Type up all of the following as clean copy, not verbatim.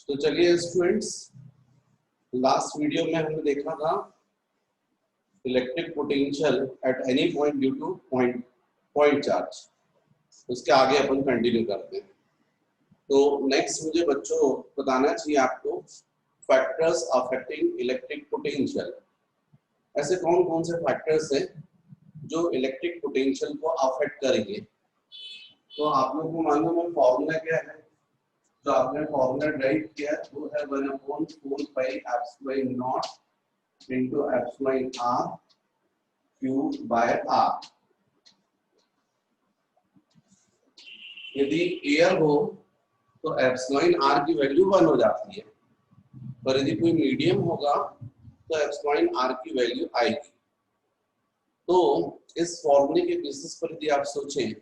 तो चलिए students, last video में हमने देखा था electric potential at any point due two point charge. उसके आगे अपन कंटिन्यू करते हैं। तो नेक्स्ट मुझे बच्चों बताना चाहिए आपको फैक्टर्स अफेक्टिंग इलेक्ट्रिक पोटेंशियल। ऐसे कौन कौन से फैक्टर्स हैं जो इलेक्ट्रिक पोटेंशियल को अफेक्ट करेंगे। तो आप लोगों को मालूम है फॉर्मूला क्या है। जो आपने फॉर्मूला राइट किया वो है 1/4 pi epsilon naught into epsilon r cube by r। यदि एयर हो तो एप्सिलॉन r की वैल्यू 1 हो जाती है, पर यदि कोई मीडियम होगा तो एप्सिलॉन r की वैल्यू आएगी। तो इस फॉर्मूले के बेसिस पर यदि आप सोचें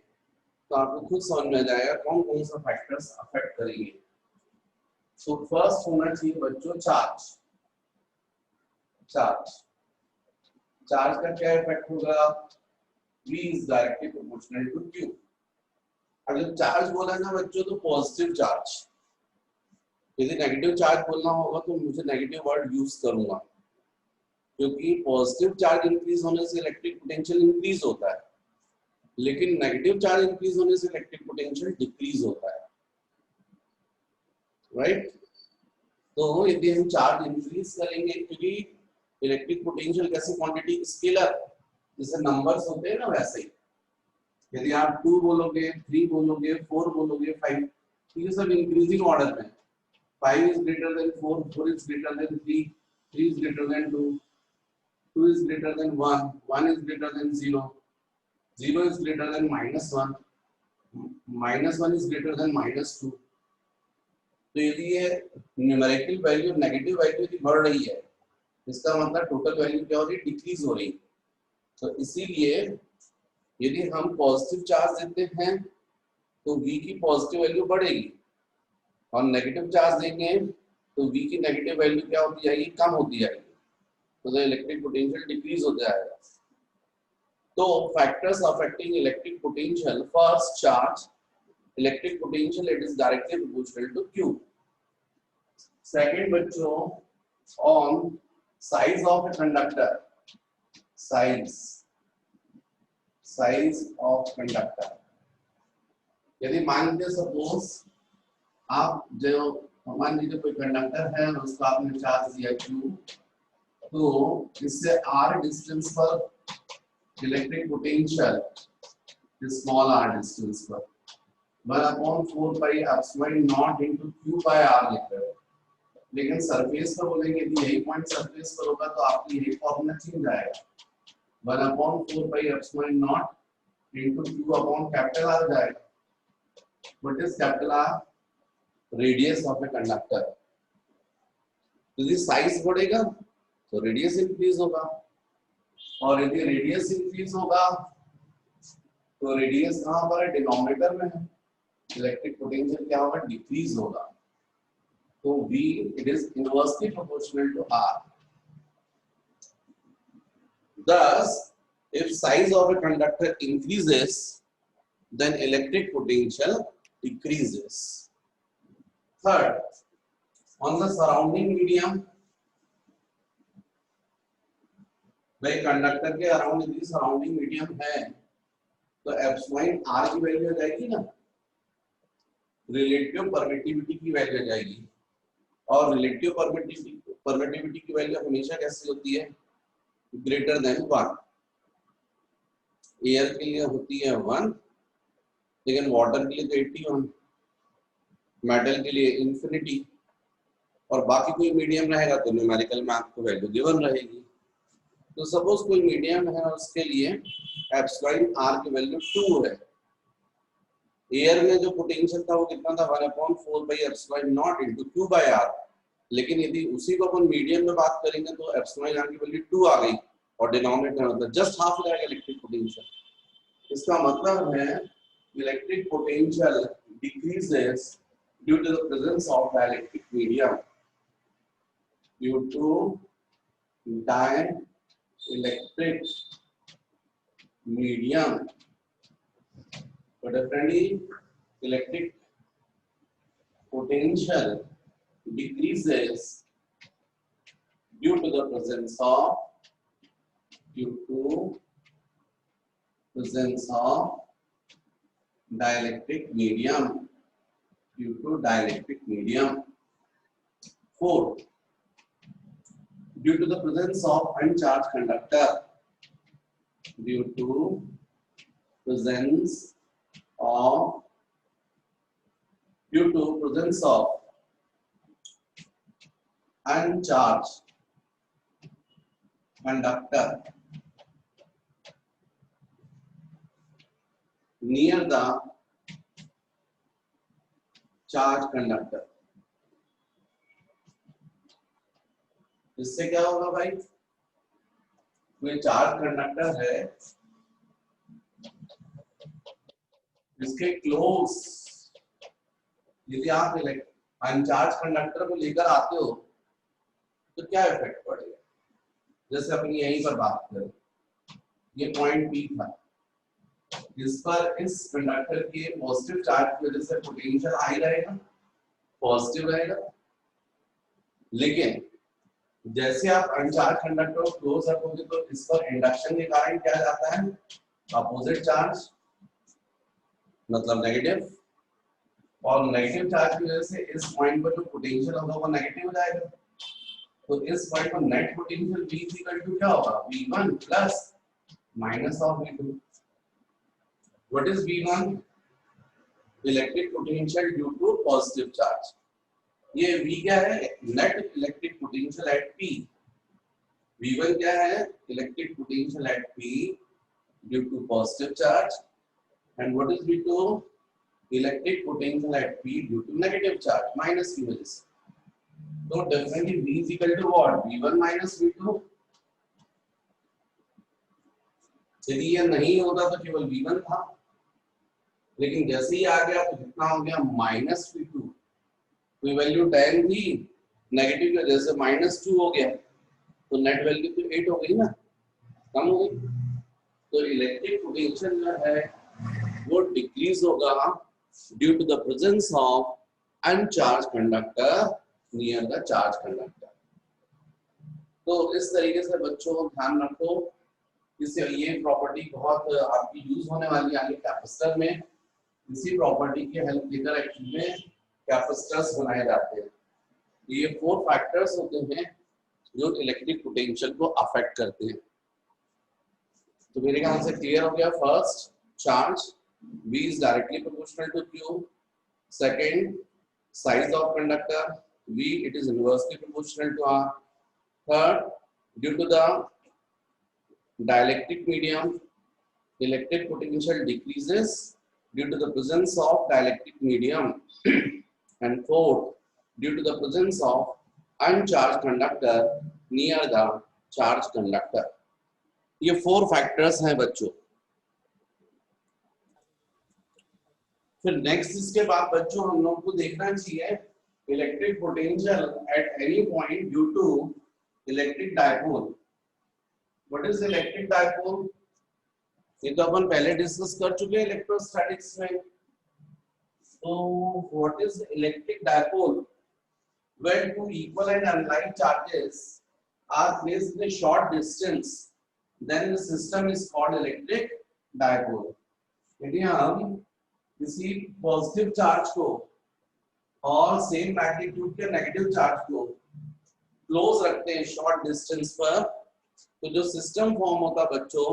तो आपको खुद समझ में आ जाएगा कौन कौन सा फैक्टर्स अफेक्ट करेंगे। तो फर्स्ट होना चाहिए बच्चों चार्ज। चार्ज का क्या इफेक्ट होगा? V is directly proportional to Q। अब जब चार्ज बोला ना बच्चों तो पॉजिटिव चार्ज। यदि नेगेटिव चार्ज बोलना होगा तो मुझे नेगेटिव वर्ड यूज करूंगा, क्योंकि पॉजिटिव चार्ज इंक्रीज होने से इलेक्ट्रिक पोटेंशियल इंक्रीज होता है, लेकिन नेगेटिव चार्ज इंक्रीज होने से इलेक्ट्रिक पोटेंशियल डिक्रीज होता है, राइट। तो यदि हम चार्ज इंक्रीज करेंगे, क्योंकि इलेक्ट्रिक पोटेंशियल कैसी क्वांटिटी स्केलर, जैसे नंबर्स होते हैं ना वैसे ही। यदि आप 2 बोलोगे, 3 बोलोगे, 4 बोलोगे, 5, तो ये सब इंक्रीजिंग ऑर्डर में। 5 is greater than 4, 4 is greater than 3, 3 is greater than 2, 2 is greater than 1, 1 is greater than 0, 0 is greater than -1, -1 is greater than -2। तो यदि ये न्यूमेरिकल वैल्यू नेगेटिव वैल्यू यदि बढ़ रही है, इसका मतलब टोटल वैल्यू क्या हो रही है? डिक्रीज हो रही है। तो इसीलिए यदि हम पॉजिटिव चार्ज देते हैं तो V की पॉजिटिव वैल्यू बढ़ेगी, और नेगेटिव चार्ज देंगे तो V की नेगेटिव वैल्यू क्या होती जाएगी? कम होती जाएगी। तो इलेक्ट्रिक पोटेंशियल डिक्रीज हो जाएगा। तो factors affecting electric potential, first charge, electric potential it is directly proportional to Q। Second बच्चों, on size of a conductor, size of conductor. यदि मान लीजिए सपोज आप जो मान लीजिए कोई कंडक्टर है और उसका आपने चार्ज दिया Q, तो इससे r डिस्टेंस पर electric potential small r distance पर 1/4 pi epsilon naught into Q by r लिखते हैं। लेकिन सरफेस पर बोलेंगे यदि यही पॉइंट सरफेस पर होगा तो आपकी यही फॉर्मूला चेंज आएगा, 1/4 pi epsilon naught into Q upon capital R जाएगा। What is capital R? Radius of a conductor. यदि साइज बढ़ेगा तो रेडियस इंक्रीज होगा, और यदि रेडियस इंक्रीज होगा तो रेडियस कहां पर है? डिनोमिनेटर में है। इलेक्ट्रिक पोटेंशियल क्या होगा? डिक्रीज होगा। तो V it is inversely proportional to R. Thus, if size of a conductor increases, then electric potential decreases. Third, on the surrounding medium, भाई कंडक्टर के अराउंड यदि सराउंडिंग मीडियम है तो एप्सिलॉन R की वैल्यू आ जाएगी ना, रिलेटिव परमिटिविटी की value आ जाएगी। और रिलेटिव परमिटिविटी की वैल्यू हमेशा कैसी होती है? Greater than 1। एयर के लिए होती है 1, लेकिन वाटर के लिए तो 81, मेटल के लिए इंफिनिटी, और बाकी कोई मीडियम रहेगा तो न्यूमेरिकल में आपको वैल्यू गिवन रहेगी। तो सपोज कोई मीडियम है और उसके लिए एप्सिलॉन R की वैल्यू 2 है। एयर में जो पोटेंशियल था वो कितना था? 1/4 pi epsilon naught into Q by R। लेकिन यदि उसी को अपन मीडियम में बात करेंगे तो एप्सिलॉन R की वैल्यू 2 आ गई, और डिनोमिनेटर मतलब जस्ट हाफ हो जाएगा इलेक्ट्रिक पोटेंशियल। इसका मतलब है electric potential decreases due to the presence of electric medium, due to dielectric medium. But definitely electric potential decreases due to the presence of dielectric medium, due to dielectric medium. 4. Due to the presence of uncharged conductor, due to presence of uncharged conductor near the charged conductor. इससे क्या होगा भाई, कोई charge conductor है, इसके close यदि आप अनचार्ज conductor को लेकर आते हो तो क्या इफेक्ट पड़ेगा। जैसे अपन यहीं पर बात करें, ये पॉइंट पी था, इस पर इस कंडक्टर के पॉजिटिव चार्ज की वजह से पोटेंशियल हाई रहेगा, पॉजिटिव रहेगा। लेकिन जैसे आप अनचार्ज कंडक्टर को क्लोज रखोगे तो इस पर इंडक्शन के कारण क्या जाता है, अपोजिट चार्ज, मतलब नेगेटिव, और नेगेटिव चार्ज की वजह से इस पॉइंट पर जो पोटेंशियल होगा वो नेगेटिव हो जाएगा। तो इस पॉइंट पर net potential V equal to क्या होगा, V1 plus minus of V2। What is V1? Electric potential due to positive charge. ये V क्या है, net electric potential at P। V1 क्या है, electric potential at P due to positive charge, and what is V2? Electric potential at P due to negative charge, minus की वजह से। तो definitely V is equal to what, V1 minus V2। यदि ये नहीं होता तो केवल V1 था, लेकिन जैसे ही आ गया तो कितना हो गया, माइनस V2। कोई वैल्यू 10 थी, नेगेटिव की वजह से -2 हो गया, तो नेट वैल्यू तो 8 हो गई ना, कम हो गई। तो इलेक्ट्रिक पोटेंशियल जो है वो डिक्रीज होगा due to the presence of uncharge conductor near the charge conductor. तो इस तरीके से बच्चों ध्यान रखो, इससे ये प्रॉपर्टी बहुत आपकी यूज होने वाली है आगे कैपेसिटर में। इसी प्रॉपर्टी की हेल्प लेकर एक्चुअली में कैपेसिटर्स बनाए जाते हैं। ये 4 फैक्टर्स होते हैं जो इलेक्ट्रिक पोटेंशियल को अफेक्ट करते हैं। तो मेरे ख्याल से क्लियर हो गया। First, charge V is directly proportional to Q. Second, size of conductor V, it is inversely proportional to R. Third, due to the dielectric medium, electric potential decreases due to the presence of dielectric medium. And fourth, due to the presence of uncharged conductor near the charged conductor. ये 4 factors हैं बच्चों। फिर next इसके बाद बच्चों हम लोग को देखना चाहिए electric potential at any point due to electric dipole. What is electric dipole? ये तो अपन पहले डिस्कस कर चुके हैं इलेक्ट्रोस्टैटिक्स में। तो what is electric dipole? When two equal and unlike charges are placed in a short distance, then the system is called electric dipole. यदि हम किसी पॉजिटिव चार्ज को और सेम मैग्नीट्यूड के नेगेटिव चार्ज को क्लोज रखते हैं शॉर्ट डिस्टेंस पर, तो जो सिस्टम फॉर्म होता है बच्चों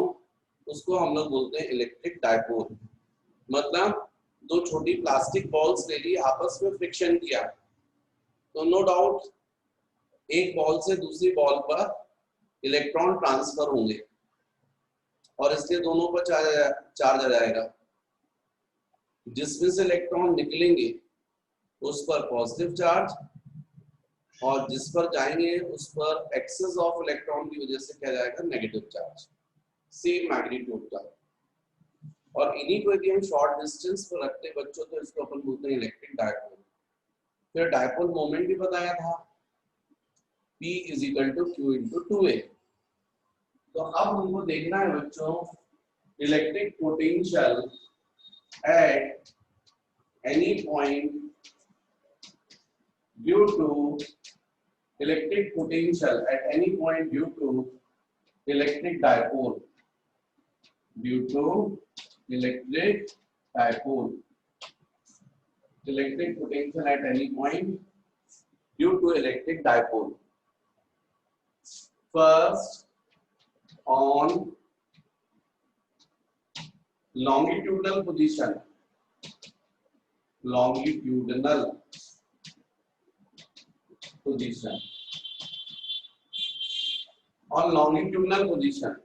उसको हम लोग बोलते हैं इलेक्ट्रिक डायपोल। मतलब दो छोटी प्लास्टिक बॉल्स ले ली, आपस में फ्रिक्शन किया, तो नो डाउट एक बॉल से दूसरी बॉल पर इलेक्ट्रॉन ट्रांसफर होंगे और इसलिए दोनों पर चार्ज आ जाएगा। जिसमें से इलेक्ट्रॉन निकलेंगे उस पर पॉजिटिव चार्ज, और जिस पर जाएंगे उस पर एक्सेस ऑफ इलेक्ट्रॉन की वजह से क्या जाएगा, नेगेटिव चार्ज, सेम मैग्नीट्यूड का। और इन्हीं को यदि हम शॉर्ट डिस्टेंस पर रखते बच्चों तो इसको अपन बोलते हैं इलेक्ट्रिक डायपोल। फिर डायपोल मोमेंट भी बताया था, P is equal to Q into 2A। तो अब हमको देखना है बच्चों electric potential at any point due to electric potential at any point due to electric dipole, due to electric dipole, electric potential at any point due to electric dipole. First, on longitudinal position, longitudinal position, on longitudinal position,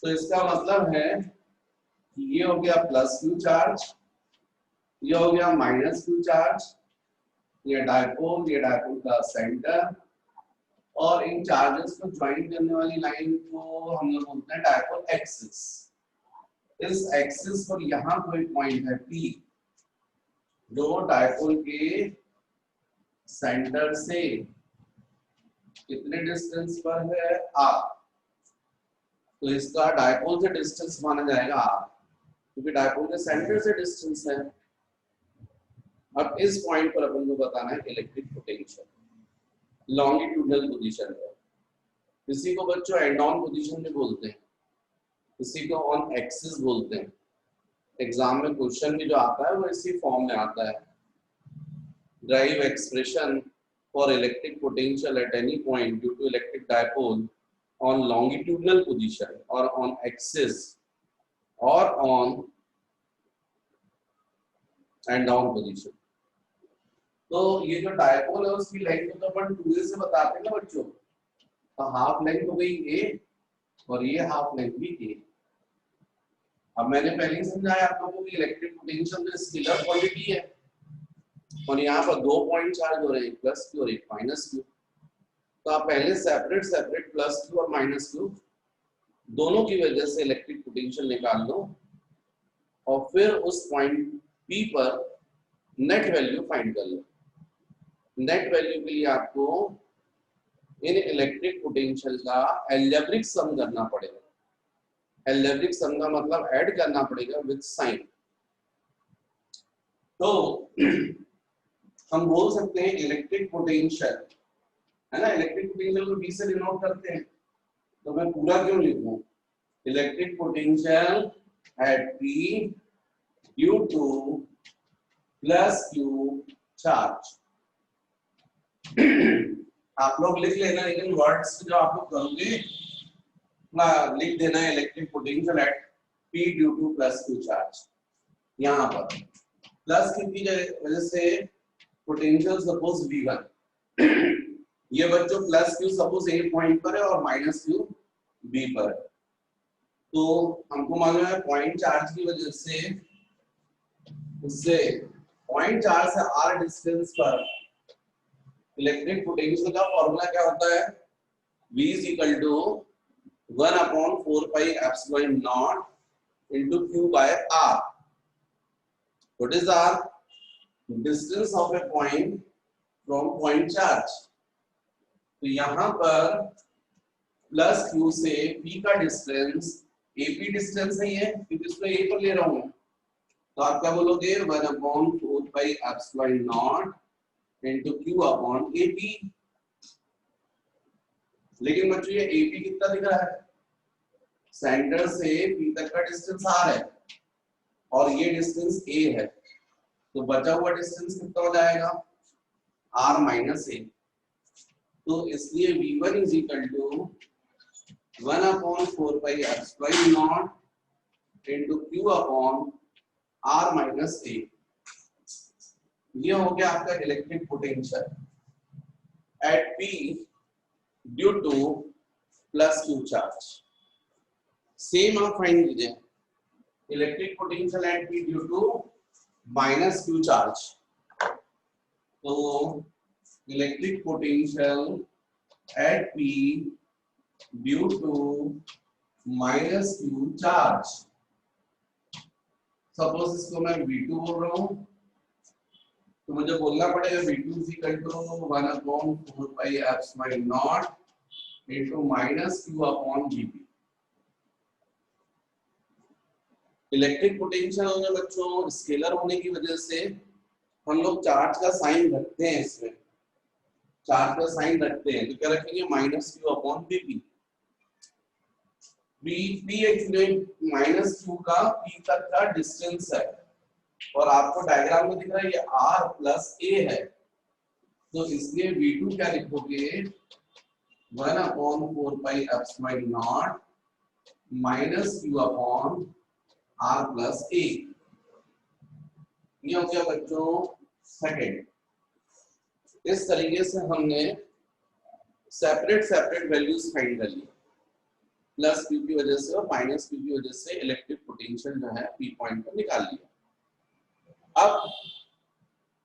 तो इसका मतलब है कि ये हो गया plus Q charge, ये हो गया माइनस क्यू चार्ज, ये डायपोल का सेंटर, और इन चार्जेस को ज्वाइन करने वाली लाइन को हम लोग बोलते हैं डायपोल एक्सिस। इस एक्सिस पर यहाँ कोई पॉइंट है P, जो डायपोल के सेंटर से कितने डिस्टेंस पर है R, तो इसका डायपोल से डिस्टेंस माना जाएगा R, क्योंकि डायपोल के सेंटर से डिस्टेंस है। अब इस पॉइंट पर अपन को बताना है इलेक्ट्रिक पोटेंशियल लॉन्गिट्यूडनल पोजीशन पर। इसी को बच्चों एंड ऑन पोजीशन में बोलते हैं, इसी को ऑन एक्सिस बोलते हैं। एग्जाम में क्वेश्चन भी जो आता है वो इसी फॉर्म में आता है, derive expression for electric potential at any point due to electric dipole on longitudinal position or on axis or on and down position। तो ये जो डायपोल है उसकी लेंथ तो अपन 2a से बताते हैं ना बच्चों, तो हाफ लेंथ हो गई a और ये हाफ लेंथ भी a। अब मैंने पहले ही समझाया आप लोगों को कि इलेक्ट्रिक पोटेंशियल तो स्केलर क्वांटिटी है, और यहाँ पर दो पॉइंट चार्ज हो रहे हैं, एक प्लस क्यू और एक माइनस क्यू। तो आप पहले सेपरेट प्लस क्यू और माइनस क्यू दोनों की वजह से इलेक्ट्रिक पोटेंशियल निकाल लो, और फिर उस पॉइंट P पर नेट वैल्यू फाइंड कर लो। नेट वैल्यू के लिए आपको इन इलेक्ट्रिक पोटेंशियल का अलजेब्रिक सम करना पड़ेगा। अलजेब्रिक सम का मतलब ऐड करना पड़ेगा विद साइन। तो हम बोल सकते हैं इलेक्ट्रिक पोटेंशियल है ना, इलेक्ट्रिक पोटेंशियल को B से डिनोट करते हैं, तो मैं पूरा क्यों लिखूं, electric potential at P due to plus Q charge. आप लोग लिख लेना, लेकिन वर्ड्स जो आप लोग करोगे ना लिख देना है electric potential at P due to plus Q charge. यहाँ पर प्लस Q की वजह से पोटेंशियल सपोज V1, ये बच्चों प्लस क्यू सपोज ए पॉइंट पर है और माइनस क्यू बी पर है, तो हमको मालूम है पॉइंट चार्ज की वजह से उससे पॉइंट चार्ज से आर डिस्टेंस पर इलेक्ट्रिक पोटेंशियल का फॉर्मूला क्या होता है, V is equal to 1/4 pi epsilon naught into Q by R। What is R? Distance of a point from point charge। तो यहाँ पर प्लस Q से P का डिस्टेंस AP डिस्टेंस नहीं है क्योंकि इसको A पर ले रहा हूँ, तो आप क्या बोलोगे 1/4 pi epsilon naught into Q upon AP। लेकिन बच्चों ये AP कितना दिख रहा है, सेंटर से P तक का डिस्टेंस R है और ये डिस्टेंस A है, तो बचा हुआ डिस्टेंस कितना हो जाएगा R माइनस A। तो इसलिए V1 is equal to 1/4 pi epsilon naught into Q upon R minus A। ये हो गया आपका electric potential at P due to plus Q charge. Same आप फाइंड कीजिए electric potential at P due to minus Q charge. तो electric potential at P due to minus Q charge। Suppose इसको मैं V2 बोल रहा हूँ, तो मुझे बोलना पड़ेगा V2 is equal to 1/4 pi epsilon naught into minus Q upon Vp। Electric potential में बच्चों स्केलर होने की वजह से हम लोग चार्ज का साइन रखते हैं, इसमें चार्ज का साइन रखते हैं तो क्या रखेंगे minus Q upon BP. P actually minus Q का पी तक का डिस्टेंस है और आपको डायग्राम में दिख रहा है ये आर प्लस ए है, तो इसलिए V2 क्या लिखोगे 1/4 pi epsilon not minus Q upon R plus A. ये हो गया बच्चों सेकंड। इस तरीके से हमने सेपरेट वैल्यूज फाइंड कर ली, प्लस क्यू की वजह से और माइनस क्यू की वजह से इलेक्ट्रिक पोटेंशियल जो है पी पॉइंट पर निकाल लिया। अब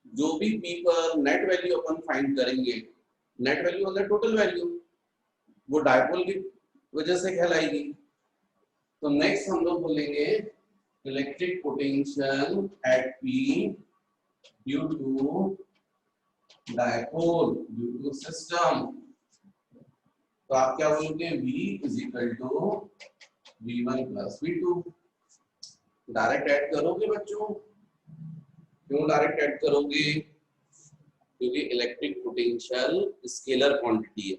जो भी पी पर नेट वैल्यू अपन फाइंड करेंगे, नेट वैल्यू मतलब टोटल वैल्यू, वो डायपोल की वजह से कहलाएगी। तो नेक्स्ट हम लोग बोलेंगे electric potential at P due to dipole due to system. तो आप क्या बोलोगे V is equal to V1 plus V2। Direct add करोगे बच्चों, क्यों डायरेक्ट ऐड करोगे? क्योंकि इलेक्ट्रिक पोटेंशियल स्केलर क्वांटिटी है।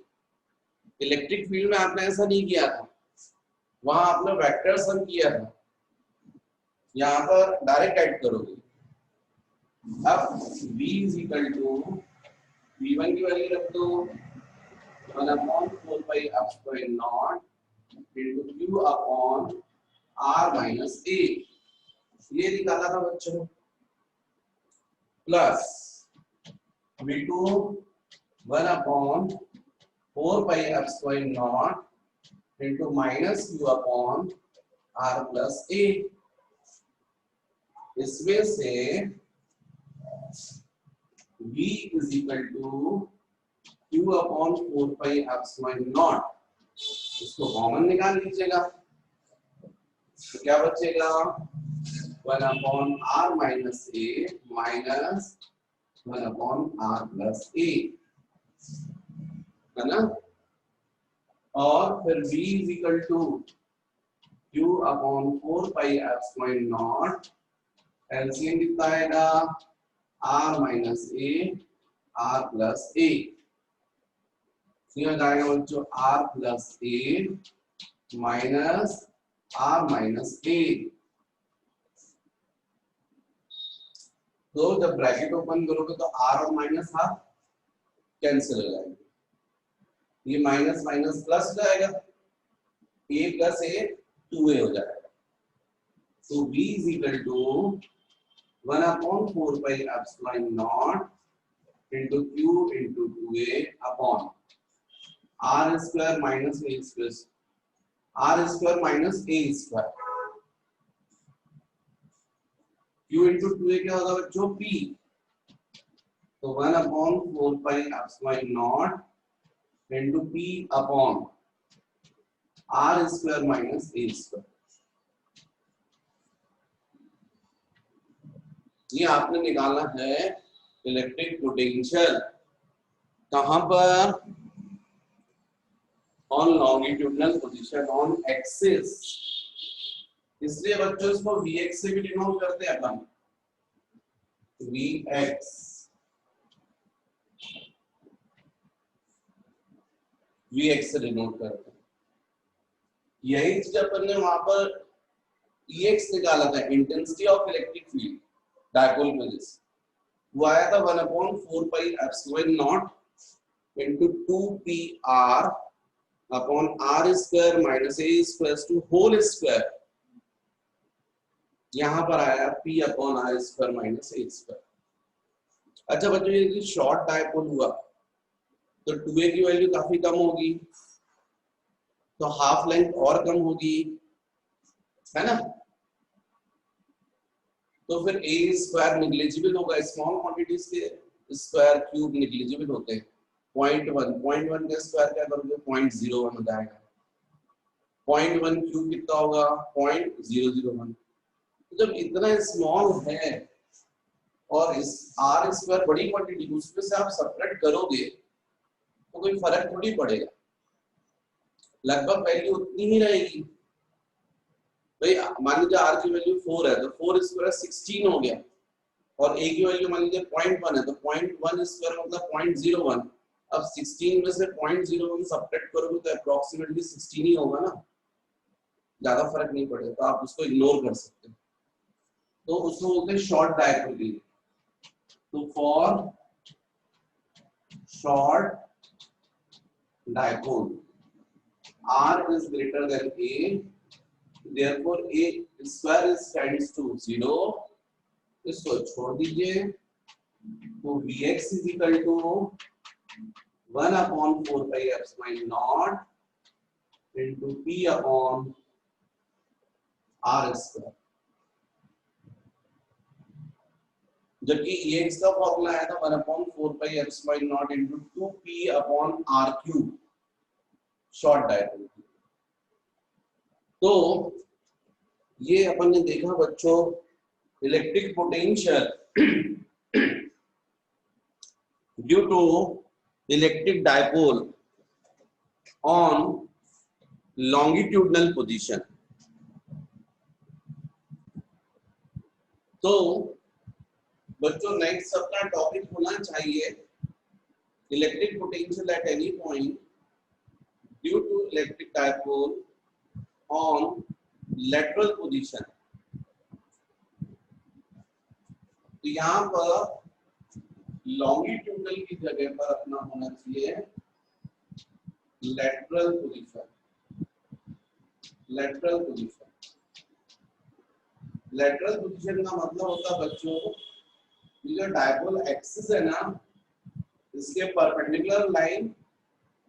इलेक्ट्रिक फील्ड में आपने ऐसा नहीं किया था, वहां आपने वेक्टर सम किया था, यहाँ पर डायरेक्ट ऐड करोगे। अब V is equal to V1 की वैल्यू रख दो 1/4 pi epsilon naught into Q upon R minus A, ये निकाला था बच्चों, plus V2 1/4 pi epsilon naught into minus Q upon R plus A। इसमें से V is equal to Q upon 4 pi epsilon naught, इसको common निकाल लीजिएगा तो क्या बचेगा 1/r minus a minus 1/r plus a, है ना। और फिर V is equal to Q upon 4 pi epsilon not, LCM कितना आएगा r माइनस ए r प्लस ए, जाएगा बच्चों r प्लस ए माइनस r माइनस ए। तो जब ब्रैकेट ओपन करोगे तो r और माइनस हाफ कैंसिल हो जाएंगे, ये माइनस माइनस प्लस हो जाएगा, a प्लस ए 2a हो जाएगा। तो v is equal to 1/4 pi epsilon naught into q into 2a upon r square minus a square, r square minus a square, q into 2a क्या होगा बच्चों p, तो 1/4 pi epsilon naught into p upon r square minus a square. ये आपने निकालना है electric potential, कहां पर? On longitudinal position on axis. इसलिए बच्चों इसको Vx से भी डिनोट करते हैं अपन, Vx से डिनोट करते हैं। यही चीज अपन ने वहां पर Ex निकाला था, intensity of electric field dipole की वजह से, वो आया था 1/4 pi epsilon naught into 2pr upon r square minus a square to whole square, यहां पर आया p upon r square minus a square. अच्छा बच्चों, ये शॉर्ट डायपोल हुआ तो 2a की वैल्यू काफी कम होगी, तो हाफ लेंथ और कम होगी, है ना। तो फिर a स्क्वायर नेग्लिजिबल होगा, स्मॉल क्वांटिटीज के स्क्वायर क्यूब नेग्लिजिबल होते हैं। 0.1 का स्क्वायर क्या करोगे 0.01 हो जाएगा, 0.1 क्यूब कितना होगा 0.001। तो जब इतना स्मॉल है और इस r स्क्वायर बड़ी क्वांटिटी, उसमें से आप सब्ट्रैक्ट करोगे तो कोई फर्क थोड़ी पड़ेगा, लगभग वैल्यू उतनी ही रहेगी। भाई मान लीजिए r की वैल्यू 4 है तो 4 स्क्वायर 16 हो गया और ए की वैल्यू मान लीजिए 0.1 है, तो 0.1 स्क्वायर मतलब 0.01। अब 16 में से 0.01 सब्ट्रैक्ट करोगे तो अप्रोक्सीमेटली 16 ही होगा ना, ज्यादा फर्क नहीं पड़ेगा, तो आप उसको इग्नोर कर सकते हो। तो उसको बोलते हैं शॉर्ट डायपोल के लिए। तो for short dipole R is greater than A, therefore A square is tends to 0, इसको छोड़ दीजिए, तो Vx is equal to 1 upon 4 pi epsilon naught into P upon R square। जबकि Ex का फॉर्मूला आया था 1 upon 4 pi epsilon naught into 2P upon R cube short dipole. तो ये अपन ने देखा बच्चों electric potential due to electric dipole on longitudinal position. तो बच्चों नेक्स्ट अपना टॉपिक होना चाहिए electric potential at any point due to electric dipole on lateral position. तो यहाँ पर लॉन्गिट्यूडनल की जगह पर अपना होना चाहिए lateral position. Lateral position, lateral position का मतलब होता है बच्चों ये जो डायपोल एक्सिस है ना, इसके परपेंडिकुलर लाइन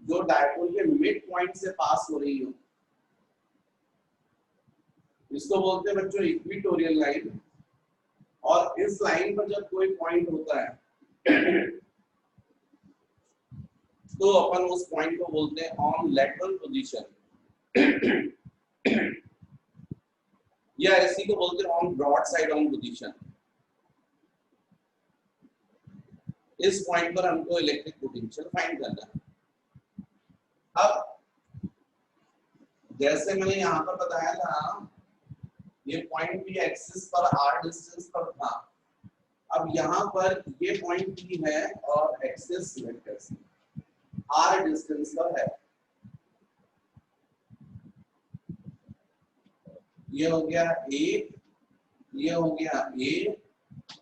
जो डायपोल के मिड पॉइंट से पास हो रही हो, इसको बोलते हैं बच्चों इक्वेटोरियल लाइन। और इस लाइन पर जब कोई पॉइंट होता है तो अपन उस पॉइंट को बोलते हैं ऑन लेटरल पोजीशन, या इसी को बोलते हैं on broad side on position. इस पॉइंट पर हमको इलेक्ट्रिक पोटेंशियल फाइंड करना है। अब जैसे मैंने यहाँ पर बताया था ये पॉइंट भी एक्सिस पर r डिस्टेंस पर था, अब यहाँ पर ये पॉइंट भी है और एक्सिस वेक्टर से r डिस्टेंस पर है। ये हो गया a, ये हो गया a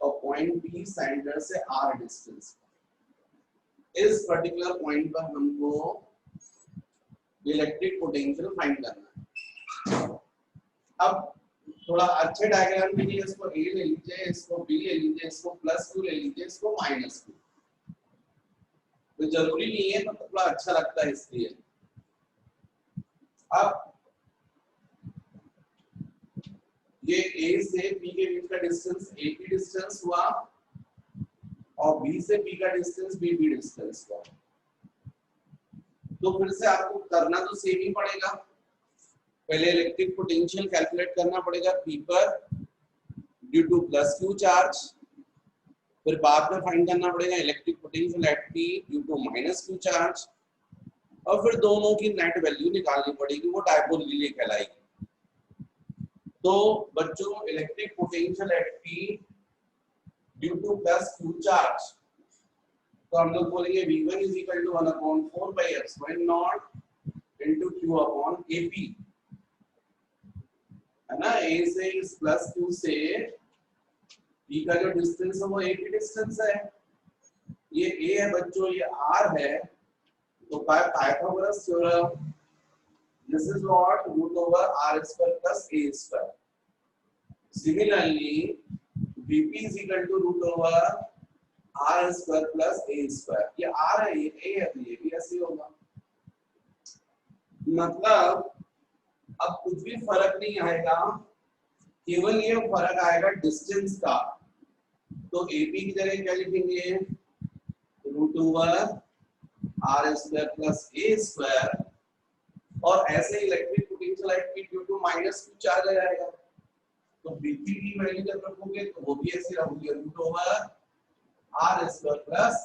और पॉइंट B सेंटर से r डिस्टेंस। इस पर्टिकुलर पॉइंट पर हमको इलेक्ट्रिक पोटेंशियल फाइंड करना है। अब थोड़ा अच्छे डायग्राम के लिए इसको A ले लीजिए, इसको B ले लीजिए, इसको +2 ले लीजिए, इसको -2। तो जरूरी नहीं है, मतलब थोड़ा अच्छा लगता है इसलिए। अब ये A से B के बीच का डिस्टेंस AP डिस्टेंस हुआ और B से B का डिस्टेंस BB डिस्टेंस हुआ। तो फिर से आपको करना तो सेम ही पड़ेगा। पहले इलेक्ट्रिक पोटेंशियल कैलकुलेट करना पड़ेगा P पर ड्यू टू +q चार्ज, फिर बाद में फाइंड करना पड़ेगा electric potential at P due to -q charge, और फिर दोनों की नेट वैल्यू निकालनी पड़ेगी, वो डायपोल के लिए कहलाएगी। तो बच्चों electric potential at P due to +q charge, तो हम लोग बोलेंगे V1 is equal to 1/4 pi epsilon naught into q upon AP, है ना। A से इस +q से B का जो डिस्टेंस है वो AP डिस्टेंस है। ये A है बच्चों, ये R है, तो by Pythagoras theorem this is what √r² + a²। Similarly VP is equal to √r² + a²। ये R है, ये A है, तो ये भी ऐसे होगा। मतलब अब कुछ भी फर्क नहीं आएगा, केवल ये फर्क आएगा डिस्टेंस का। तो AP की जगह क्या लिखेंगे √r² + a², और ऐसे electric potential at P due to -q charge आ जाएगा। तो BP की वैल्यू जब रखोगे तो वो भी ऐसे रहोगे √r² +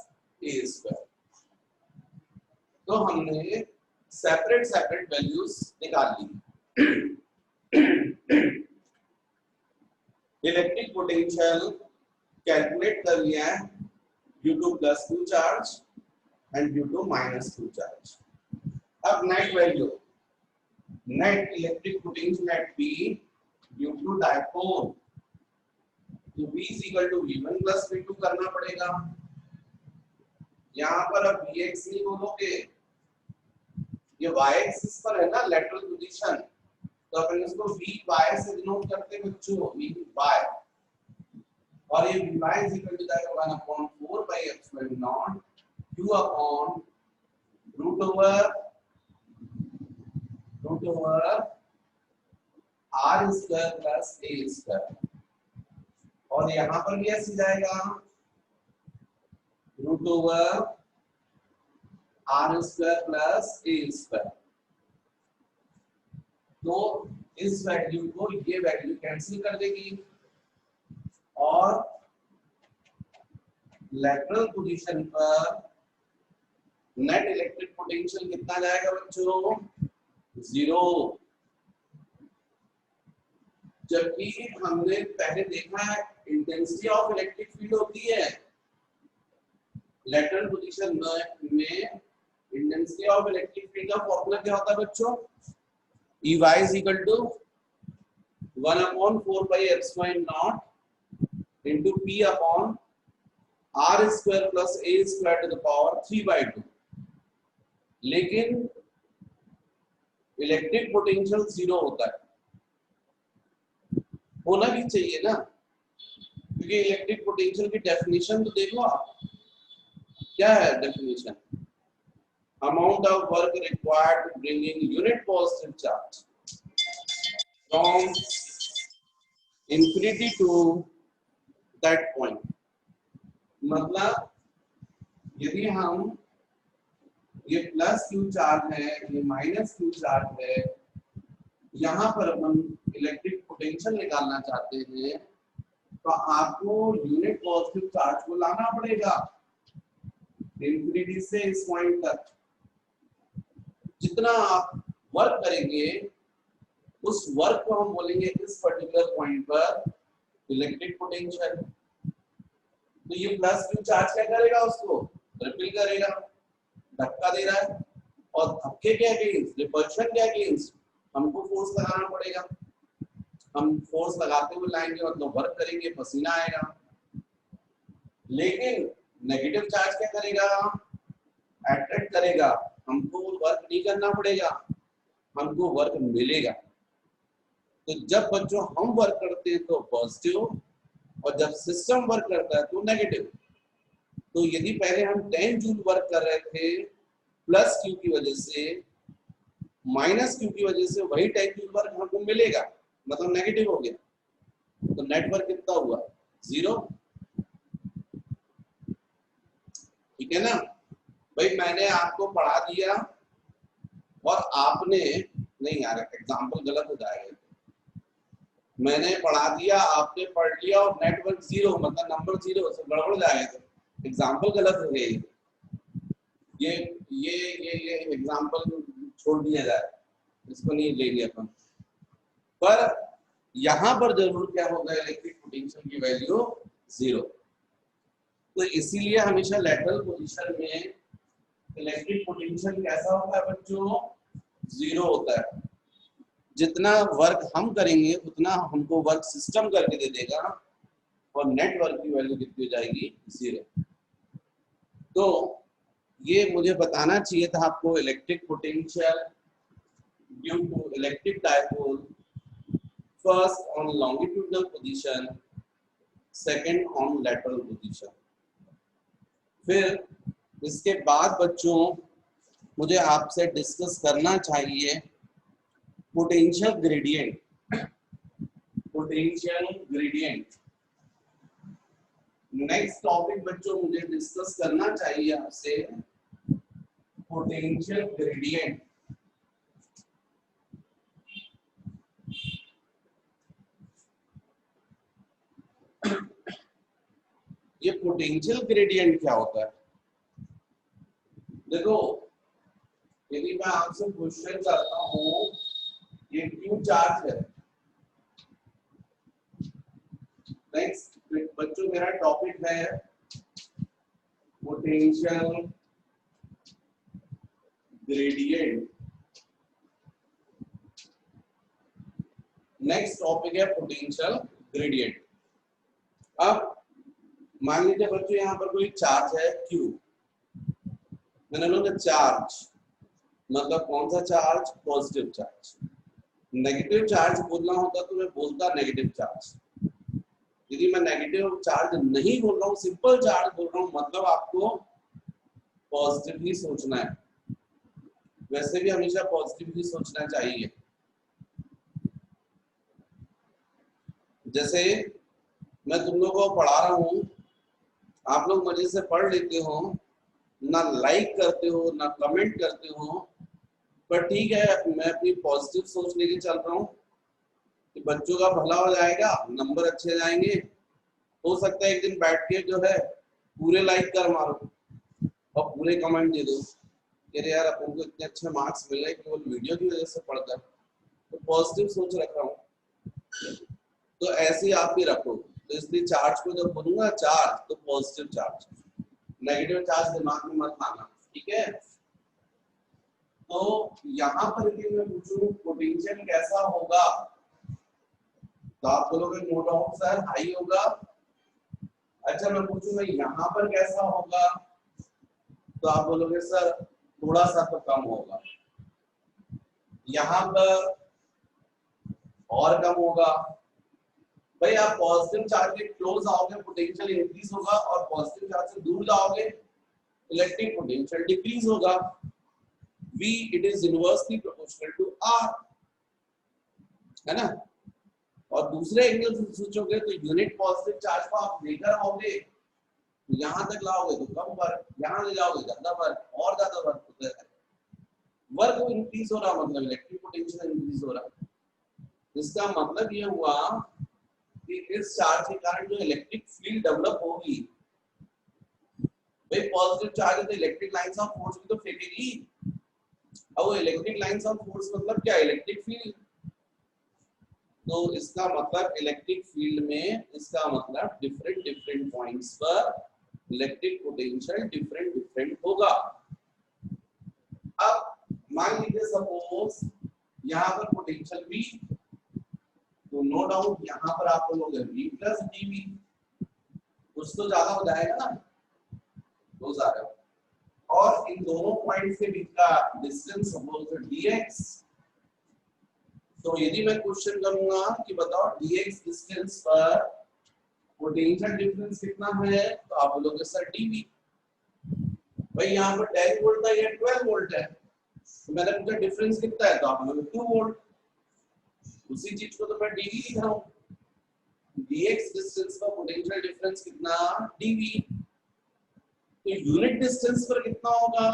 a²। तो हमने सेपरेट सेपरेट वैल्यूज निकाल ली। इलेक्ट्रिक पोटेंशियल कैलकुलेट कर लिया है due to +2 charge and due to -2 charge. अब net value, net electric potential at P due to dipole, तो V is equal to V1 plus V2 करना पड़ेगा। यहाँ पर अब Vx नहीं बोलोगे, ये y एक्सिस पर है ना लेटरल पोजीशन, तो अपन इसको Vy से डिनोट करते हैं बच्चों, Vy, और ये Vy इज इक्वल टू जाएगा 1/4 by epsilon naught q upon root over r square plus a square, और यहाँ पर भी ऐसे जाएगा root over r square plus a square. तो इस वैल्यू को ये वैल्यू कैंसिल कर देगी और लेटरल पोजीशन पर नेट इलेक्ट्रिक पोटेंशियल कितना जाएगा बच्चों? 0। जबकि हमने पहले देखा है इंटेंसिटी ऑफ इलेक्ट्रिक फील्ड होती है लेटरल पोजीशन में, इंटेंसिटी ऑफ इलेक्ट्रिक फील्ड का फॉर्मूला क्या होता है बच्चों? Ey is equal to 1/4 pi epsilon naught into P upon r square plus a square to the power 3/2। लेकिन इलेक्ट्रिक पोटेंशियल 0 होता है, होना भी चाहिए ना, क्योंकि इलेक्ट्रिक पोटेंशियल की डेफिनेशन तो देखो आप, क्या है definition? Amount of work required to bring in unit positive charge from infinity to that point। मतलब यदि हम ये +q चार्ज है, ये -q चार्ज है, यहाँ पर अपन इलेक्ट्रिक पोटेंशियल निकालना चाहते हैं, तो आपको यूनिट पॉजिटिव चार्ज को लाना पड़ेगा इंफिनिटी से इस पॉइंट तक। जितना आप वर्क करेंगे उस वर्क को हम बोलेंगे इस पर्टिकुलर पॉइंट पर इलेक्ट्रिक पोटेंशियल। तो ये +q चार्ज क्या करेगा? उसको रिपेल करेगा, धक्का दे रहा है, और धक्के के अगेंस्ट, रिपल्शन के अगेंस्ट हमको फोर्स लगाना पड़ेगा। हम फोर्स लगाते हुए लाएंगे, मतलब वर्क करेंगे, पसीना आएगा। लेकिन नेगेटिव चार्ज क्या करेगा? अट्रैक्ट करेगा, हमको वर्क नहीं करना पड़ेगा, हमको वर्क मिलेगा। तो जब बच्चों हम वर्क करते हैं तो पॉजिटिव, और जब सिस्टम वर्क करता है तो नेगेटिव। तो यदि पहले हम 10 जूल वर्क कर रहे थे +q की वजह से, -q की वजह से वही 10 जूल वर्क हमको मिलेगा, मतलब नेगेटिव हो गया। तो नेट वर्क कितना हुआ? 0। ठीक है ना भाई? मैंने आपको पढ़ा दिया और आपने, नहीं यार एग्जाम्पल गलत हो जाएगा, मैंने पढ़ा दिया, आपने पढ़ लिया, और नेटवर्क 0 मतलब नंबर 0 से गड़बड़ जाएगा, एग्जाम्पल गलत हो गई। ये एग्जाम्पल छोड़ दिया जाए, इसको नहीं लेंगे अपन। पर यहाँ पर जरूर क्या होगा? इलेक्ट्रिक पोटेंशियल की वैल्यू 0। तो इसीलिए हमेशा लेटरल पोजीशन में इलेक्ट्रिक पोटेंशियल कैसा होता है बच्चों? 0 होता है। जितना वर्क हम करेंगे उतना हमको वर्क सिस्टम करके दे देगा, और नेट वर्क की वैल्यू कितनी हो जाएगी? 0। तो ये मुझे बताना चाहिए था आपको, electric potential due to electric dipole, first on longitudinal position, second on lateral position. फिर इसके बाद बच्चों मुझे आपसे डिस्कस करना चाहिए potential gradient. Potential gradient next topic बच्चों मुझे डिस्कस करना चाहिए आपसे, पोटेंशियल ग्रेडियंट। ये पोटेंशियल ग्रेडियंट क्या होता है? देखो, यदि मैं आपसे क्वेश्चन करता हूं, ये क्यू चार्ज है, नेक्स्ट बच्चों मेरा टॉपिक है पोटेंशियल ग्रेडियंट। नेक्स्ट टॉपिक है पोटेंशियल ग्रेडियंट। अब मान लीजिए बच्चों यहाँ पर कोई चार्ज है Q, मैंने बोला चार्ज मतलब कौन सा charge? Positive charge. Negative charge बोलना होता तो मैं बोलता नेगेटिव चार्ज। यदि मैं नेगेटिव चार्ज नहीं बोल रहा हूँ, सिंपल चार्ज बोल रहा हूँ, मतलब आपको पॉजिटिव ही सोचना है। वैसे भी हमेशा पॉजिटिव ही सोचना चाहिए। जैसे मैं तुम लोगों को पढ़ा रहा हूँ, आप लोग मजे से पढ़ लेते हो, ना लाइक करते हो ना कमेंट करते हो, पर ठीक है, मैं अपनी पॉजिटिव सोच लेके चल रहा हूँ कि बच्चों का भला हो जाएगा, नंबर अच्छे जाएंगे। हो सकता है एक दिन बैठ के जो है पूरे लाइक कर मारो और पूरे कमेंट दे दो कि यार अपन को इतने अच्छे मार्क्स मिल रहे केवल वीडियो की वजह से पढ़कर। तो पॉजिटिव सोच रखा हूँ, तो ऐसे ही आप भी रखो। तो इसलिए चार्ज को जब बोलूंगा चार्ज तो पॉजिटिव चार्ज, नेगेटिव चार्ज दिमाग में मत लाना, ठीक है। तो यहाँ पर यदि मैं पूछूं पोटेंशियल कैसा होगा, तो आप बोलोगे नो डाउट सर हाई होगा। अच्छा मैं पूछूं मैं यहाँ पर कैसा होगा, तो आप बोलोगे सर थोड़ा सा तो कम होगा। यहाँ पर और कम होगा। भाई आप पॉजिटिव चार्ज के क्लोज आओगे पोटेंशियल इंक्रीज होगा, और पॉजिटिव चार्ज से दूर जाओगे इलेक्ट्रिक पोटेंशियल डिक्रीज होगा। V it is inversely proportional to R, है ना। और दूसरे एंगल से सोचोगे तो यूनिट पॉजिटिव चार्ज को आप लेकर आओगे, यहाँ तक लाओगे तो कम वर्क, यहाँ ले जाओगे ज्यादा वर्क, और ज्यादा वर्क होता है। वर्क इंक्रीज हो रहा मतलब इलेक्ट्रिक पोटेंशियल इंक्रीज हो रहा। इसका मतलब ये हुआ कि इस चार्ज के कारण जो इलेक्ट्रिक फील्ड डेवलप होगी, भाई पॉजिटिव चार्ज है तो इलेक्ट्रिक लाइंस ऑफ फोर्स भी तो फेंकेगी। अब वो इलेक्ट्रिक लाइंस ऑफ फोर्स मतलब क्या? Electric field. तो इसका मतलब इलेक्ट्रिक फील्ड में इसका मतलब डिफरेंट डिफरेंट पॉइंट्स पर इलेक्ट्रिक पोटेंशियल डिफरेंट डिफरेंट होगा। अब मान लीजिए सपोज यहाँ पर पोटेंशियल V, तो नो डाउट यहाँ पर आप बोलोगे V प्लस dV, कुछ तो ज्यादा हो जाएगा ना, तो ज्यादा। और इन दोनों पॉइंट के बीच का डिस्टेंस सपोज dx। तो यदि मैं क्वेश्चन करूंगा कि बताओ dx डिस्टेंस पर पोटेंशियल डिफरेंस कितना है, तो आप बोलोगे सर dV। भाई यहाँ पर 10 वोल्ट है या 12 वोल्ट है, तो मैंने पूछा डिफरेंस कितना है, तो आप बोलोगे 2 वोल्ट। उसी चीज को तो मैं dV लिख रहा हूँ, dx डिस्टेंस पर पोटेंशियल डिफरेंस कितना dV। तो यूनिट डिस्टेंस पर कितना होगा,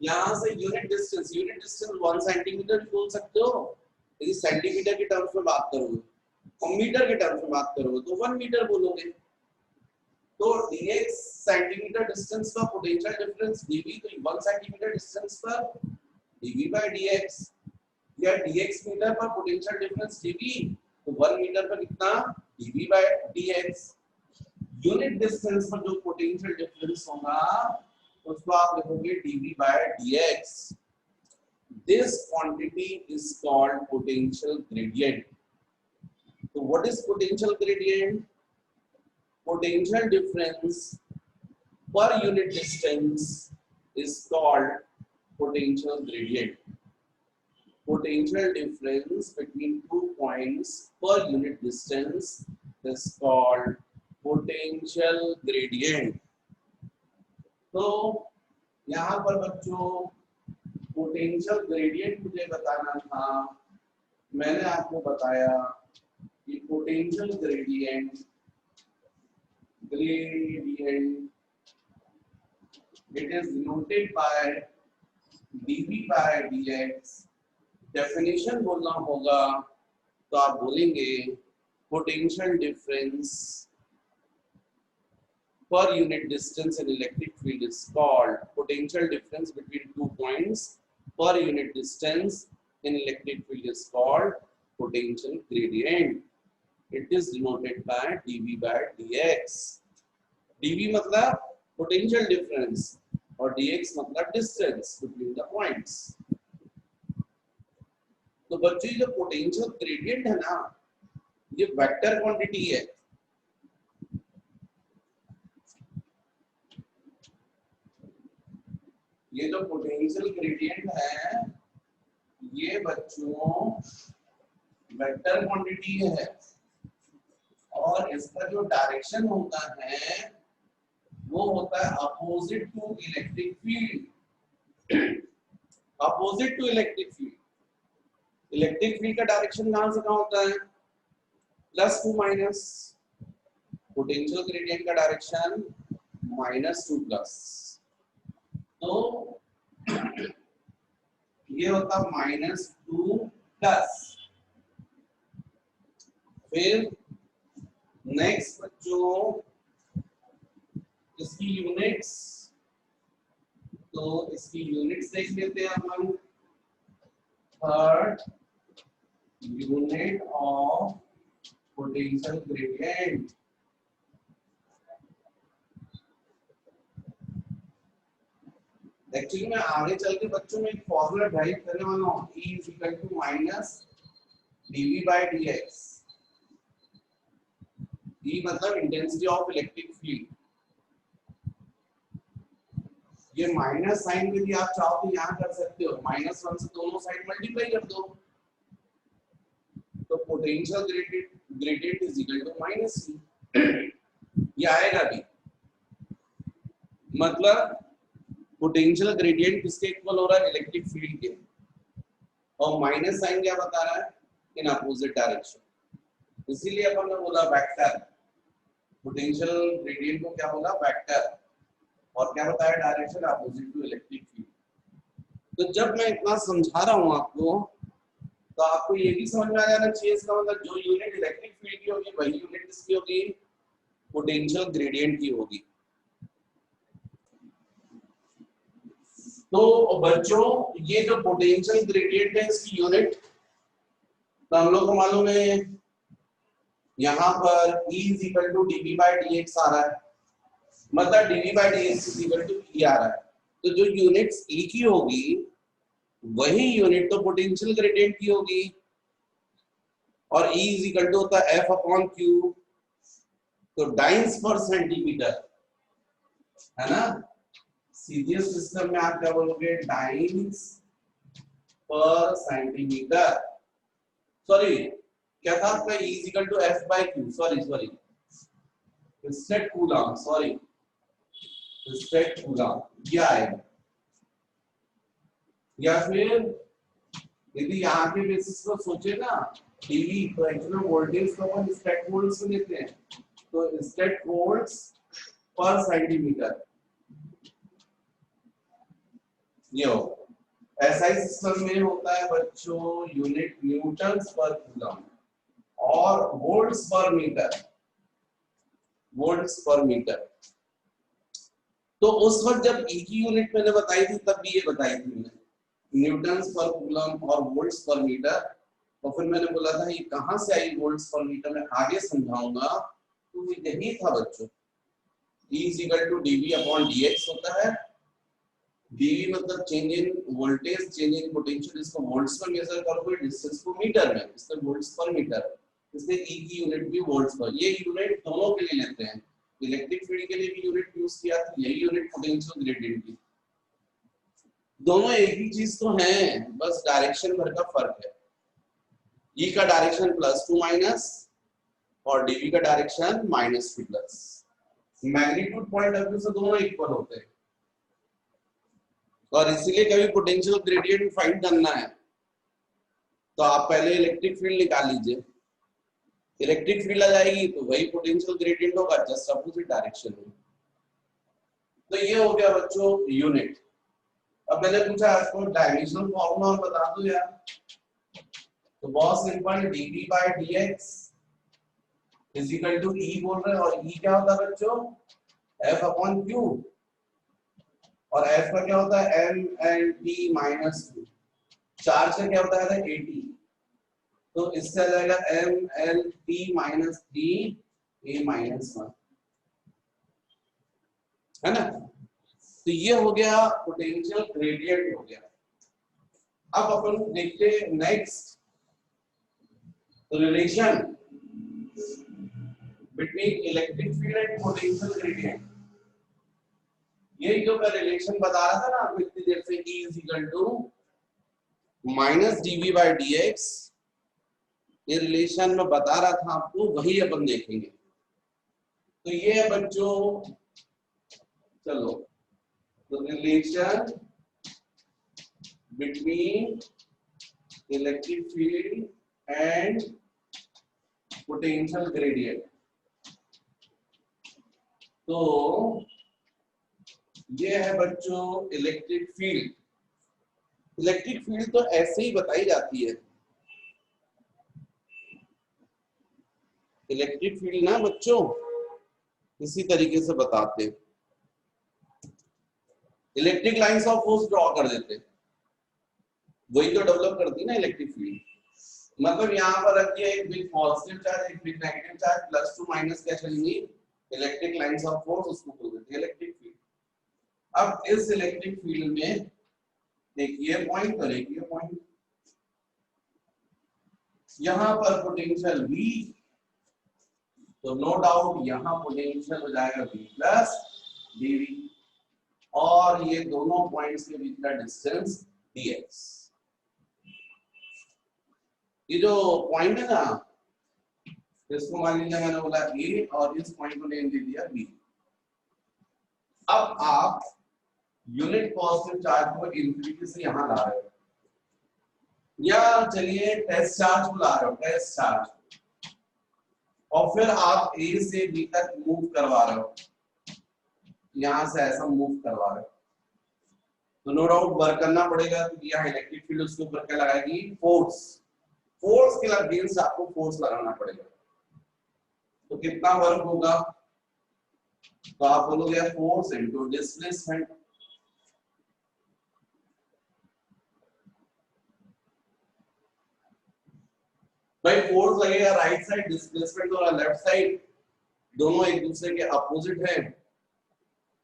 यहाँ से यूनिट डिस्टेंस 1 सेंटीमीटर भी बोल सकते हो यदि सेंटीमीटर के टर्म्स में बात करोगे, और मीटर के टर्म्स में बात करोगे तो 1 मीटर बोलोगे। तो dx सेंटीमीटर डिस्टेंस पर पोटेंशियल डिफरेंस dV, तो 1 सेंटीमीटर डिस्टेंस पर dV by dx, या dx मीटर पर पोटेंशियल डिफरेंस dV, तो 1 मीटर पर कितना dV by dx। Unit distance पर जो पोटेंशियल डिफरेंस होगा उसको आप लिखोगे dV by dx। This quantity is called potential gradient. So what is potential gradient? Potential difference per unit distance is called potential gradient. Potential difference between 2 points per unit distance is called potential gradient. तो यहाँ पर बच्चों potential gradient मुझे बताना था, मैंने आपको बताया कि potential gradient it is noted bye dV by dx। Definition बोलना होगा तो आप बोलेंगे potential difference per unit distance in electric field is called potential difference between 2 points per unit distance in electric field is called potential gradient। It is denoted by dv by dx। dv मतलब potential difference और dx मतलब distance between the points. तो बच्चों जो potential gradient है ना, ये vector quantity है। ये जो पोटेंशियल ग्रेडियंट है ये बच्चों वेक्टर क्वांटिटी है और इसका जो डायरेक्शन होता है वो होता है opposite to electric field. Opposite to electric field. Electric field का डायरेक्शन कहां से कहां होता है? Plus to minus. Potential gradient का डायरेक्शन माइनस टू प्लस। तो ये होता माइनस टू प्लस। फिर नेक्स्ट बच्चों इसकी यूनिट्स, तो इसकी यूनिट्स देख लेते हैं अपन। Third unit of potential gradient. Actually मैं आगे चल के बच्चों में एक फॉर्मूला ड्राइव करने वाला हूँ, E is equal to minus dv by dx। E मतलब इंटेंसिटी ऑफ इलेक्ट्रिक फील्ड। ये माइनस साइन में भी आप चाहो तो यहाँ कर सकते हो, माइनस वन से दोनों साइड मल्टीप्लाई कर दो तो potential gradient is equal to minus E. ये आएगा भी, मतलब पोटेंशियल ग्रेडियंट किसके इक्वल हो रहा है? इलेक्ट्रिक फील्ड के। और माइनस साइन क्या बता रहा है? In opposite direction. इसीलिए अपन ने बोला वेक्टर। पोटेंशियल ग्रेडियंट को क्या बोला? वेक्टर। और क्या बताया? Direction opposite to electric field. तो जब मैं इतना समझा रहा हूं आपको तो आपको ये भी समझ में आ जाना चाहिए, इसका मतलब जो यूनिट इलेक्ट्रिक फील्ड की होगी वही यूनिट किसकी होगी? पोटेंशियल ग्रेडियंट की होगी। तो बच्चों ये जो पोटेंशियल ग्रेडियंट है इसकी यूनिट तो हम लोग को मालूम है, यहाँ पर E is equal to dv by dx आ रहा है, मतलब dv by dx is equal to E आ रहा है। तो जो यूनिट्स E की होगी वही यूनिट तो पोटेंशियल ग्रेडियंट की होगी। और E is equal to होता है F upon Q, तो डाइंस पर सेंटीमीटर है ना। सीधे सिस्टम में आप क्या बोलोगे? डाइंस पर सेंटीमीटर। सॉरी क्या था आपका? E is equal to F by Q, sorry state coulomb, sorry state coulomb ये आएगा। या फिर यदि यहाँ के बेसिस पर सोचे ना dV, तो एक्चुअली वोल्टेज को अपन स्टेट वोल्ट्स में लेते हैं, तो स्टेट वोल्ट्स पर सेंटीमीटर ये हो। एसआई सिस्टम में होता है बच्चों यूनिट न्यूटन्स पर कूलम और वोल्ट्स पर मीटर, वोल्ट्स पर मीटर। तो उस वक्त जब E की यूनिट मैंने बताई थी तब भी ये बताई थी मैंने, न्यूटन्स पर कूलम और वोल्ट्स पर मीटर। तो फिर मैंने बोला था ये कहां से आई वोल्ट्स पर मीटर, मैं आगे समझाऊंगा। तो यही था बच्चों, E is equal to dV upon dx होता है। dV मतलब change in voltage, change in potential, इसको वोल्ट्स में मेजर करोगे, डिस्टेंस को मीटर में, इससे वोल्ट्स पर मीटर, इसलिए E की यूनिट भी वोल्ट्स पर। ये यूनिट दोनों के लिए लेते हैं, इलेक्ट्रिक फील्ड के लिए भी यूनिट यूज किया था, यही यूनिट पोटेंशियल ग्रेडियंट की। दोनों एक ही चीज तो है, बस डायरेक्शन भर का फर्क है। E का डायरेक्शन प्लस टू माइनस और dV का direction minus to plus. Magnitude point of view से दोनों इक्वल होते हैं। और इसीलिए कभी पोटेंशियल ग्रेडियंट फाइंड करना है तो आप पहले इलेक्ट्रिक फील्ड निकाल लीजिए। इलेक्ट्रिक फील्ड आ जाएगी तो वही पोटेंशियल ग्रेडियंट होगा, जस्ट अपोजिट डायरेक्शन में। तो ये हो गया बच्चों यूनिट। अब मैंने पूछा आपको डायमेंशनल फॉर्मूला और बता दो यार, तो बहुत simple, dV by dx is equal to E बोल रहे हैं, और E क्या होता है बच्चों? F अपॉन Q, और F का क्या होता है? m l t minus 2। Charge का क्या होता है? 80। तो इससे आ जाएगा M L T minus T A minus 1, है ना। तो ये हो गया पोटेंशियल ग्रेडियंट हो गया। अब अपन देखते हैं next relation between electric field and potential gradient. यही जो मैं रिलेशन बता रहा था ना आपको इतनी देर से, E is equal to minus dv by dx, ये रिलेशन में बता रहा था आपको, वही अपन देखेंगे। तो ये है बच्चों, चलो, तो relation between electric field and potential gradient. तो ये है बच्चों इलेक्ट्रिक फील्ड। इलेक्ट्रिक फील्ड तो ऐसे ही बताई जाती है। इलेक्ट्रिक फील्ड ना बच्चों इसी तरीके से बताते हैं, electric lines of force draw कर देते हैं, वही तो डेवलप करती है ना इलेक्ट्रिक फील्ड। मतलब यहाँ पर रखिए एक बिग पॉजिटिव चार्ज, एक big negative charge, plus to minus क्या चलेंगी, इलेक्ट्रिक लाइंस ऑफ फोर्स, उसको बोल देते हैं इलेक्ट्रिक फील्ड। अब इस इलेक्ट्रिक फील्ड में देखिए पॉइंट और एक ये पॉइंट, यहाँ पर पोटेंशियल V, तो नो डाउट यहाँ पोटेंशियल हो जाएगा V प्लस dV, और ये दोनों पॉइंट्स के बीच का डिस्टेंस dx। ये जो पॉइंट है ना, इसको मान लीजिए मैंने बोला A और इस पॉइंट को नेम दे दिया B। अब आप यूनिट पॉजिटिव चार्ज को इंफिनिटी से यहां ला रहे हो, या चलिए टेस्ट चार्ज को ला रहे हो, टेस्ट चार्ज, और फिर आप A से B तक मूव करवा रहे हो, यहां से ऐसा मूव करवा रहे हो, तो नो डाउट वर्क करना पड़ेगा। तो यहाँ इलेक्ट्रिक फील्ड उसके ऊपर क्या लगाएगी, फोर्स, फोर्स के अगेंस्ट आपको फोर्स लगाना पड़ेगा। तो कितना वर्क होगा, तो आप बोलोगे फोर्स इनटू डिस्प्लेसमेंट। भाई फोर्स लगेगा राइट साइड, डिस्प्लेसमेंट हो रहा लेफ्ट साइड, दोनों एक दूसरे के अपोजिट है।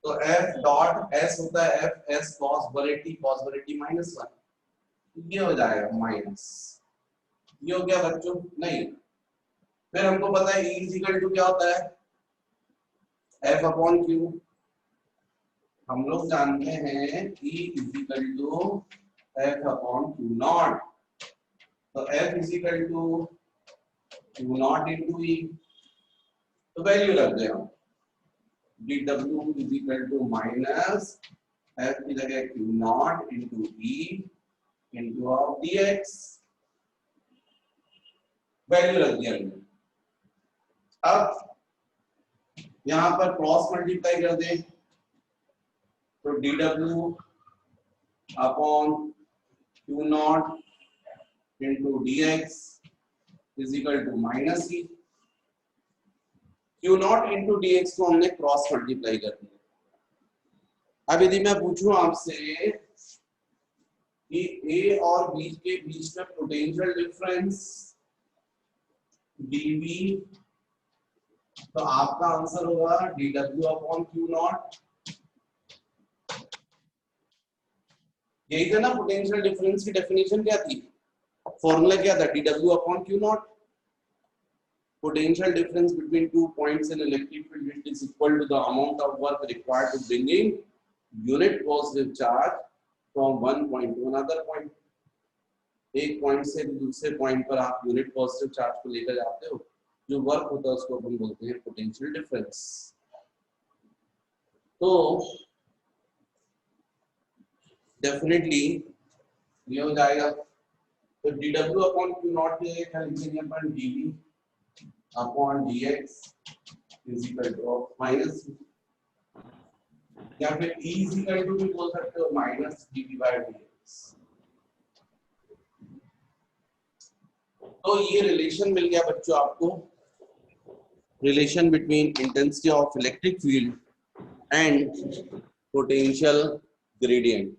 तो F डॉट S होता है F S cos ∅ माइनस 1, ये हो जाएगा माइनस, ये हो गया बच्चों नहीं। फिर हमको पता है E इज इक्वल टू क्या होता है, F अपॉन Q। हम लोग जानते हैं E is equal to F upon Q naught, तो F is equal to Q naught into E, तो वैल्यू रख दे हम, dW is equal to minus F की जगह Q naught into E into of dx, value रख दिया हमने। अब यहां पर क्रॉस मल्टीप्लाई कर दें, तो dW upon Q naught into dx is equal to minus E। Q naught into dx को हमने क्रॉस मल्टीप्लाई कर दिया। अब यदि मैं पूछूं आपसे कि A और B के बीच में पोटेंशियल डिफरेंस dV, तो आपका आंसर होगा dW अपॉन Q नॉट। यही था ना पोटेंशियल डिफरेंस की डेफिनेशन, क्या थी, फॉर्मूला क्या था, dW upon Q not. Potential difference between 2 points in electric field is equal to the amount of work required to bringing unit positive charge from one point to another point। एक point से दूसरे point पर आप unit positive charge को लेकर जाते हो, जो वर्क होता है उसको अपन बोलते हैं पोटेंशियल डिफरेंस। तो डेफिनेटली ये हो जाएगा, तो dW अपॉन Q नॉट के क्या लिखेंगे अपन, dV upon dx is equal to minus, या फिर E इज इक्वल टू भी बोल सकते हो माइनस dV बाय dx। तो ये रिलेशन मिल गया बच्चों आपको, relation between intensity of electric field and potential gradient.